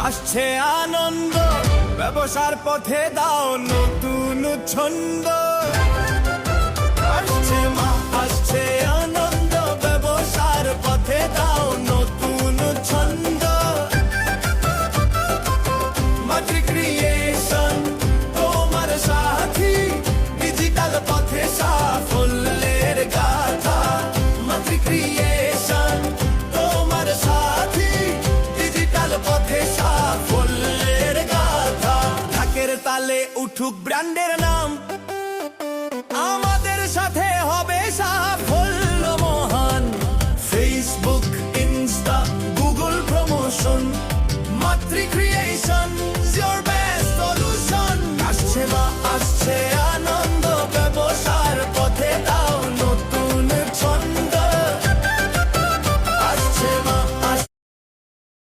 আসছে আনন্দ, ব্যবসার পথে দাও নতুন ছন্দ। আসছে আনন্দ, ব্যবসার পথে দাও নতুন ছন্দ। মাতৃ ক্রিয়েশন তোমার সাথী, ডিজিটাল পথে সাফল্যের গাথা। মাতৃ ক্রিয়েশন তোমার সাথী, ডিজিটাল পথে সাফল্যের গাথা। ঢাকের তালে উঠুক ব্র্যান্ডের নাম,